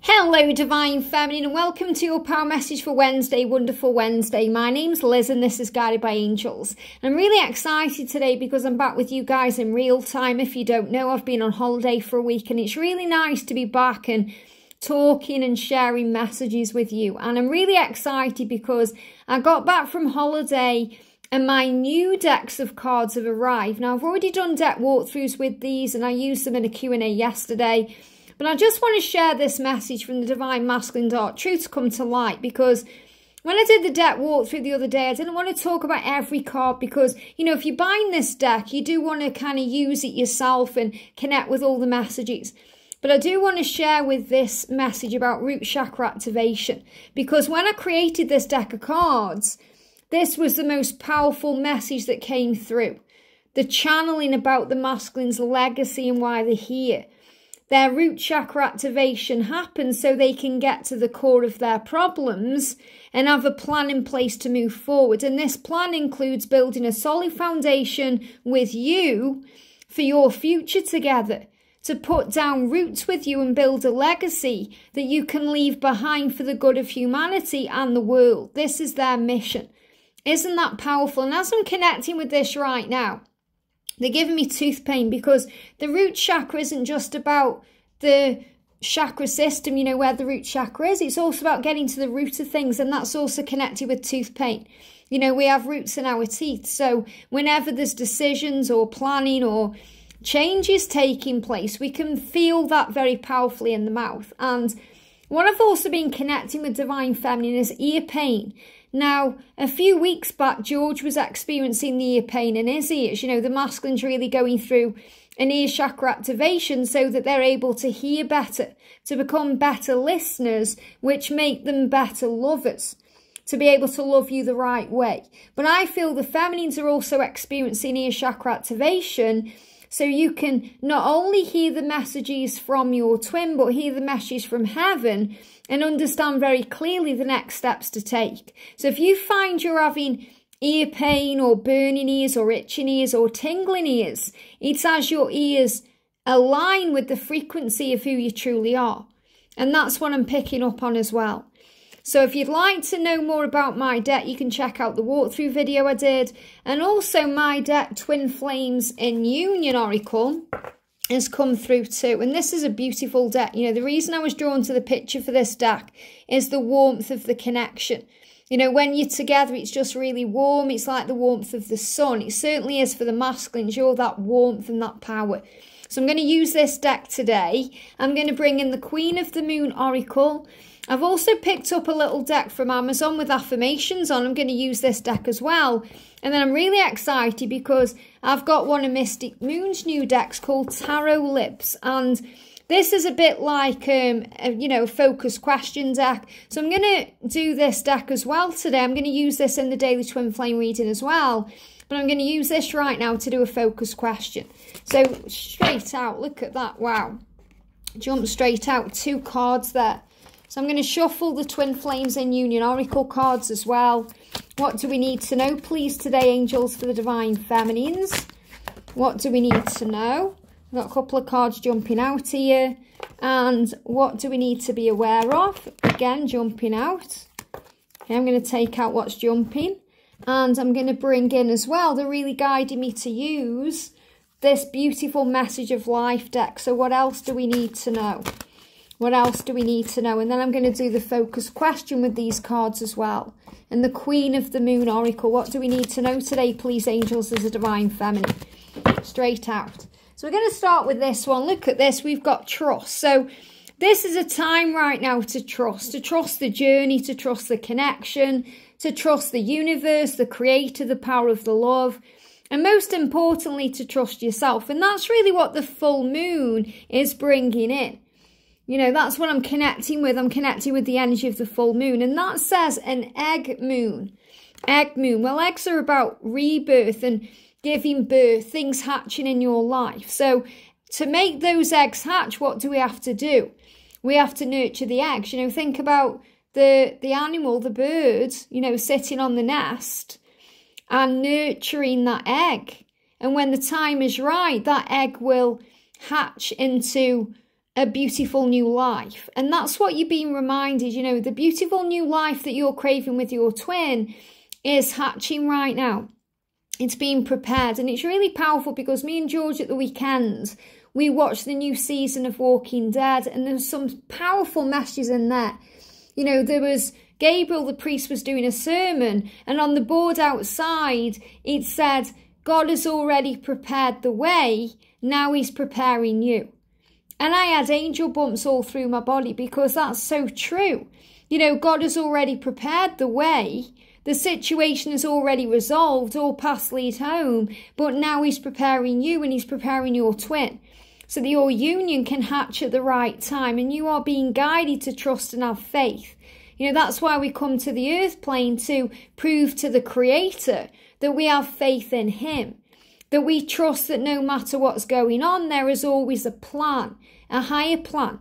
Hello Divine Feminine and welcome to your power message for Wednesday, Wonderful Wednesday. My name's Liz and this is Guided by Angels. I'm really excited today because I'm back with you guys in real time. If you don't know, I've been on holiday for a week and it's really nice to be back and talking and sharing messages with you. And I'm really excited because I got back from holiday and my new decks of cards have arrived. Now I've already done deck walkthroughs with these and I used them in a Q&A yesterday. But I just want to share this message from the Divine Masculine Dark Truth to come to light, because when I did the deck walkthrough the other day, I didn't want to talk about every card because, you know, if you're buying this deck, you do want to kind of use it yourself and connect with all the messages. But I do want to share with this message about root chakra activation, because when I created this deck of cards, this was the most powerful message that came through. The channeling about the masculine's legacy and why they're here. Their root chakra activation happens so they can get to the core of their problems and have a plan in place to move forward. And this plan includes building a solid foundation with you for your future together, to put down roots with you and build a legacy that you can leave behind for the good of humanity and the world. This is their mission. Isn't that powerful? And as I'm connecting with this right now, they're giving me tooth pain because the root chakra isn't just about the chakra system, you know, where the root chakra is. It's also about getting to the root of things, and that's also connected with tooth pain. You know, we have roots in our teeth. So whenever there's decisions or planning or changes taking place, we can feel that very powerfully in the mouth. And what I've also been connecting with Divine Feminine is ear pain. Now, a few weeks back, George was experiencing the ear pain in his ears. You know, the masculine's really going through an ear chakra activation so that they're able to hear better, to become better listeners, which make them better lovers, to be able to love you the right way. But I feel the feminines are also experiencing ear chakra activation so you can not only hear the messages from your twin, but hear the messages from heaven and understand very clearly the next steps to take. So if you find you're having ear pain or burning ears or itching ears or tingling ears, it's as your ears align with the frequency of who you truly are. And that's what I'm picking up on as well. So if you'd like to know more about my deck, you can check out the walkthrough video I did. And also my deck, Twin Flames in Union Oracle, has come through too. And this is a beautiful deck. You know, the reason I was drawn to the picture for this deck is the warmth of the connection. You know, when you're together, it's just really warm. It's like the warmth of the sun. It certainly is for the masculines. You're that warmth and that power. So I'm going to use this deck today. I'm going to bring in the Queen of the Moon Oracle. I've also picked up a little deck from Amazon with affirmations on. I'm going to use this deck as well. And then I'm really excited because I've got one of Mystic Moon's new decks called Tarot Lips. And this is a bit like, you know, focus question deck. So I'm going to do this deck as well today. I'm going to use this in the Daily Twin Flame reading as well. But I'm going to use this right now to do a focus question. So straight out, look at that. Wow. Jump straight out. 2 cards there. So I'm going to shuffle the Twin Flames in Union Oracle cards as well. What do we need to know, please, today, angels, for the Divine Feminines? What do we need to know? I've got a couple of cards jumping out here. And what do we need to be aware of? Again, jumping out. Okay, I'm going to take out what's jumping. And I'm going to bring in as well, they're really guiding me to use this beautiful Message of Life deck. So what else do we need to know? What else do we need to know? And then I'm going to do the focus question with these cards as well. And the Queen of the Moon Oracle. What do we need to know today, please, angels, as a Divine Feminine? Straight out. So we're going to start with this one. Look at this. We've got trust. So this is a time right now to trust the journey, to trust the connection, to trust the universe, the creator, the power of the love. And most importantly, to trust yourself. And that's really what the full moon is bringing in. You know, that's what I'm connecting with. I'm connecting with the energy of the full moon. And that says an egg moon. Egg moon. Well, eggs are about rebirth and giving birth, things hatching in your life. So to make those eggs hatch, what do we have to do? We have to nurture the eggs. You know, think about the animal, the bird, you know, sitting on the nest and nurturing that egg. And when the time is right, that egg will hatch into a beautiful new life. And that's what you're being reminded, you know, the beautiful new life that you're craving with your twin is hatching right now. It's being prepared, and it's really powerful because me and George at the weekend, we watched the new season of Walking Dead, and there's some powerful messages in there. You know, there was Gabriel, the priest, was doing a sermon, and on the board outside, it said, God has already prepared the way, now he's preparing you. And I had angel bumps all through my body because that's so true. You know, God has already prepared the way. The situation is already resolved, all paths lead home, but now he's preparing you and he's preparing your twin so that your union can hatch at the right time, and you are being guided to trust and have faith. You know, that's why we come to the earth plane, to prove to the Creator that we have faith in him, that we trust that no matter what's going on, there is always a plan, a higher plan.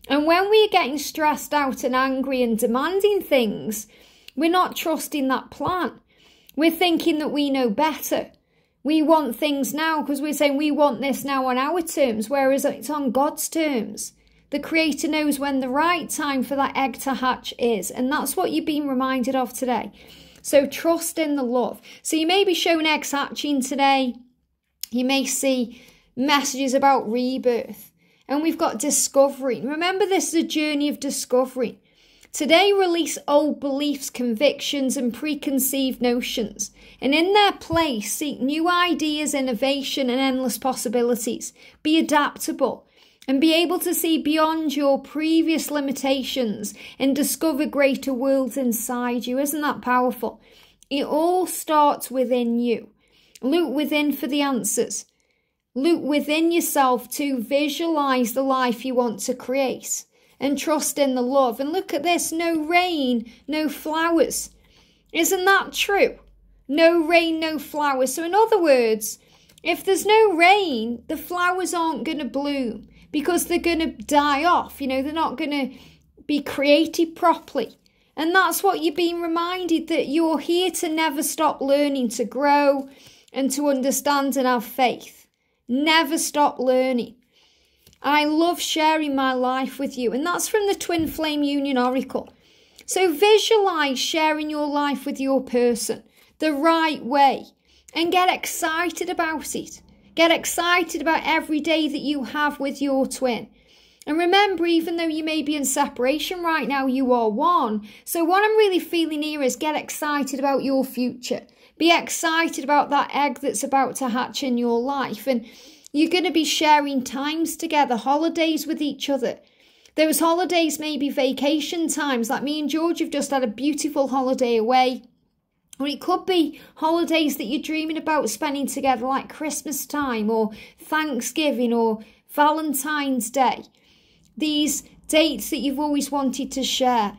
And when we're getting stressed out and angry and demanding things, we're not trusting that plan. We're thinking that we know better. We want things now because we're saying we want this now on our terms, whereas it's on God's terms. The Creator knows when the right time for that egg to hatch is. And that's what you're being reminded of today. So trust in the love. So you may be shown eggs hatching today. You may see messages about rebirth. And we've got discovery. Remember, this is a journey of discovery. Today, release old beliefs, convictions, and preconceived notions. And in their place, seek new ideas, innovation, and endless possibilities. Be adaptable and be able to see beyond your previous limitations and discover greater worlds inside you. Isn't that powerful? It all starts within you. Look within for the answers. Look within yourself to visualize the life you want to create. And trust in the love. And look at this, no rain, no flowers. Isn't that true? No rain, no flowers. So in other words, if there's no rain, the flowers aren't going to bloom because they're going to die off. You know, they're not going to be created properly. And that's what you're being reminded, that you're here to never stop learning, to grow and to understand and have faith. Never stop learning. I love sharing my life with you, and that's from the Twin Flame Union Oracle. So visualize sharing your life with your person the right way and get excited about it. Get excited about every day that you have with your twin. And remember, even though you may be in separation right now, you are one. So what I'm really feeling here is get excited about your future. Be excited about that egg that's about to hatch in your life. And you're going to be sharing times together, holidays with each other. Those holidays may be vacation times, like me and George have just had a beautiful holiday away. Or it could be holidays that you're dreaming about spending together, like Christmas time or Thanksgiving or Valentine's Day. These dates that you've always wanted to share.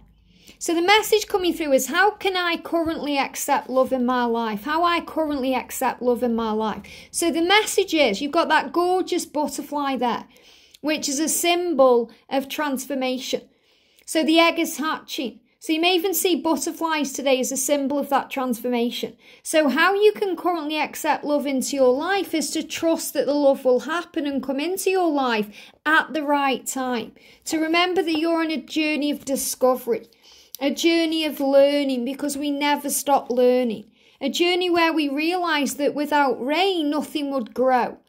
So the message coming through is, how can I currently accept love in my life? How I currently accept love in my life. So the message is, you've got that gorgeous butterfly there, which is a symbol of transformation. So the egg is hatching. So you may even see butterflies today as a symbol of that transformation. So how you can currently accept love into your life is to trust that the love will happen and come into your life at the right time. To remember that you're on a journey of discovery. A journey of learning, because we never stop learning. A journey where we realise that without rain, nothing would grow.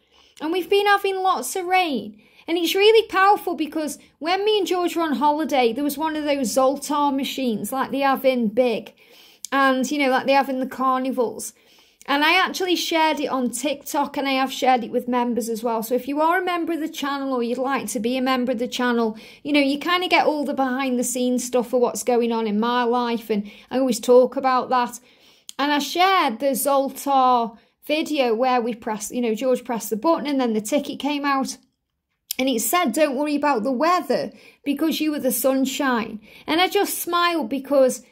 And we've been having lots of rain. And it's really powerful because when me and George were on holiday, there was one of those Zoltar machines like they have in Big. And, you know, like they have in the carnivals. And I actually shared it on TikTok, and I have shared it with members as well. So if you are a member of the channel, or you'd like to be a member of the channel, you know, you kind of get all the behind the scenes stuff for what's going on in my life. And I always talk about that. And I shared the Zoltar video where we pressed, you know, George pressed the button and then the ticket came out. And it said, don't worry about the weather because you are the sunshine. And I just smiled because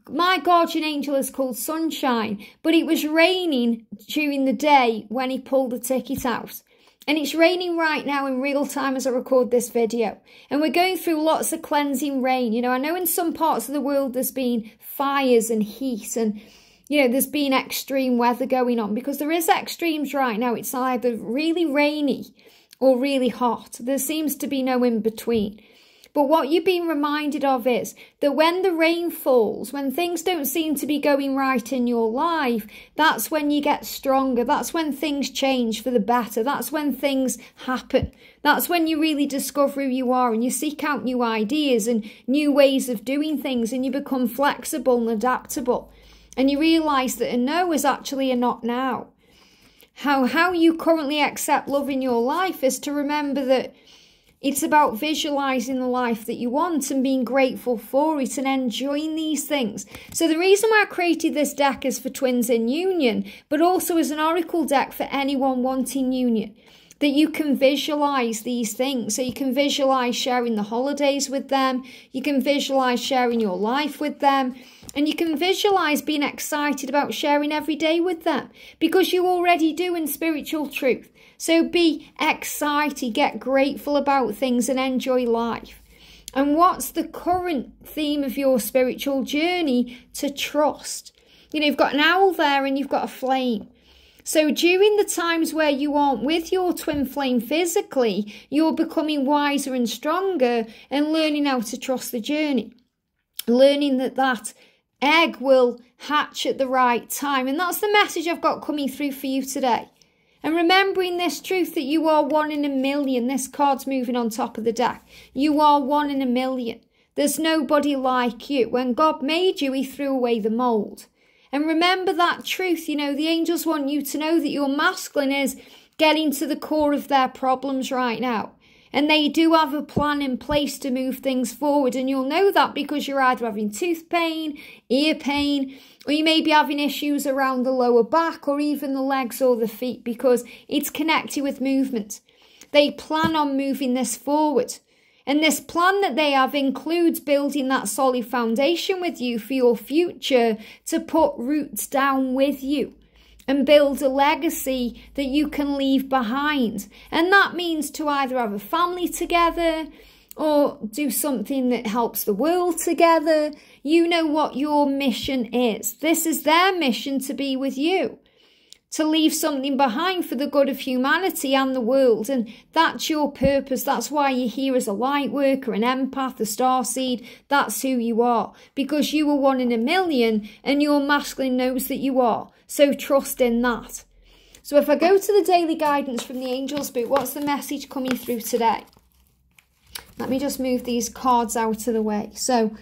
my guardian angel is called Sunshine, but it was raining during the day when he pulled the ticket out. And it's raining right now in real time as I record this video. And we're going through lots of cleansing rain. You know, I know in some parts of the world there's been fires and heat and, you know, there's been extreme weather going on because there is extremes right now. It's either really rainy or really hot. There seems to be no in between. But what you've been reminded of is that when the rain falls, when things don't seem to be going right in your life, that's when you get stronger. That's when things change for the better. That's when things happen. That's when you really discover who you are and you seek out new ideas and new ways of doing things, and you become flexible and adaptable. And you realise that a no is actually a not now. How you currently accept love in your life is to remember that it's about visualising the life that you want and being grateful for it and enjoying these things. So the reason why I created this deck is for twins in union, but also as an oracle deck for anyone wanting union. That you can visualise these things. So you can visualise sharing the holidays with them. You can visualise sharing your life with them. And you can visualise being excited about sharing every day with them. Because you already do in spiritual truth. So be excited, get grateful about things and enjoy life. And what's the current theme of your spiritual journey? To trust. You know, you've got an owl there and you've got a flame. So during the times where you aren't with your twin flame physically, you're becoming wiser and stronger and learning how to trust the journey. Learning that egg will hatch at the right time. And that's the message I've got coming through for you today. And remembering this truth that you are 1 in a million. This card's moving on top of the deck. You are 1 in a million. There's nobody like you. When God made you, he threw away the mould. And remember that truth. You know, the angels want you to know that your masculine is getting to the core of their problems right now. And they do have a plan in place to move things forward. And you'll know that because you're either having tooth pain, ear pain, or you may be having issues around the lower back or even the legs or the feet, because it's connected with movement. They plan on moving this forward. And this plan that they have includes building that solid foundation with you for your future, to put roots down with you and build a legacy that you can leave behind. And that means to either have a family together or do something that helps the world together. You know what your mission is. This is their mission, to be with you, to leave something behind for the good of humanity and the world. And that's your purpose. That's why you're here as a light worker, an empath, a starseed. That's who you are, because you are 1 in a million and your masculine knows that you are. So trust in that. So if I go to the daily guidance from the Angels book, what's the message coming through today? Let me just move these cards out of the way. So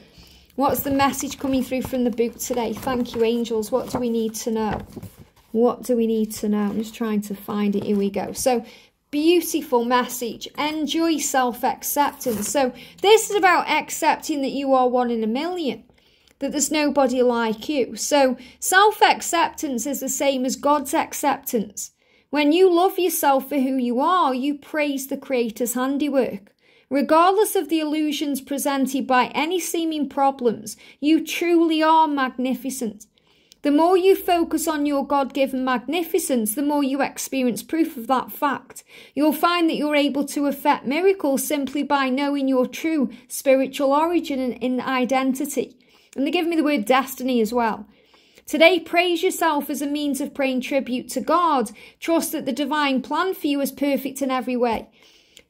what's the message coming through from the book today? Thank you, angels. What do we need to know? What do we need to know? I'm just trying to find it. Here we go. So beautiful message. Enjoy self-acceptance. So this is about accepting that you are 1 in a million. That there's nobody like you. So self-acceptance is the same as God's acceptance. When you love yourself for who you are, you praise the Creator's handiwork. Regardless of the illusions presented by any seeming problems, you truly are magnificent. The more you focus on your God-given magnificence, the more you experience proof of that fact. You'll find that you're able to effect miracles simply by knowing your true spiritual origin and identity. And they give me the word destiny as well. Today, praise yourself as a means of paying tribute to God. Trust that the divine plan for you is perfect in every way.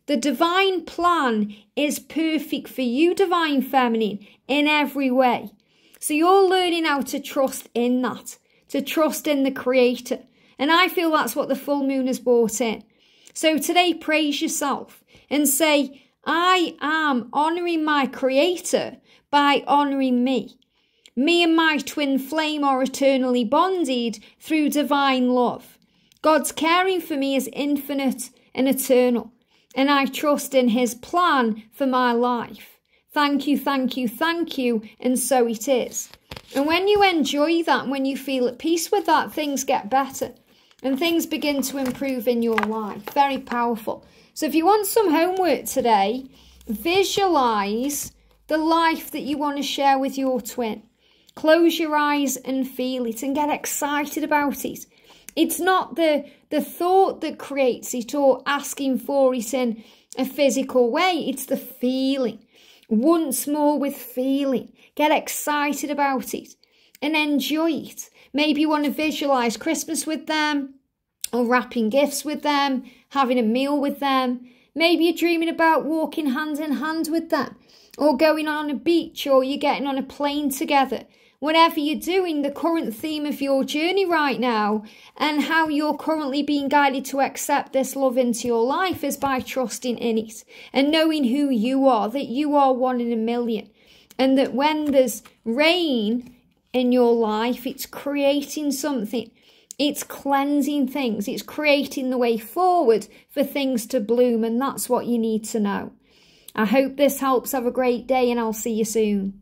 The divine plan is perfect for you, divine feminine, in every way. So you're learning how to trust in that, to trust in the Creator. And I feel that's what the full moon has brought in. So today, praise yourself and say, I am honouring my Creator by honouring me. Me and my twin flame are eternally bonded through divine love. God's caring for me is infinite and eternal, and I trust in his plan for my life. Thank you, thank you, thank you, and so it is. And when you enjoy that, when you feel at peace with that, things get better and things begin to improve in your life. Very powerful. So if you want some homework today, visualise the life that you want to share with your twin. Close your eyes and feel it and get excited about it. It's not the thought that creates it or asking for it in a physical way. It's the feeling. Once more with feeling. Get excited about it and enjoy it. Maybe you want to visualise Christmas with them or wrapping gifts with them, having a meal with them. Maybe you're dreaming about walking hand in hand with them, or going on a beach, or you're getting on a plane together. Whatever you're doing, the current theme of your journey right now and how you're currently being guided to accept this love into your life is by trusting in it and knowing who you are, that you are 1 in a million. And that when there's rain in your life, it's creating something. It's cleansing things. It's creating the way forward for things to bloom. And that's what you need to know. I hope this helps. Have a great day and I'll see you soon.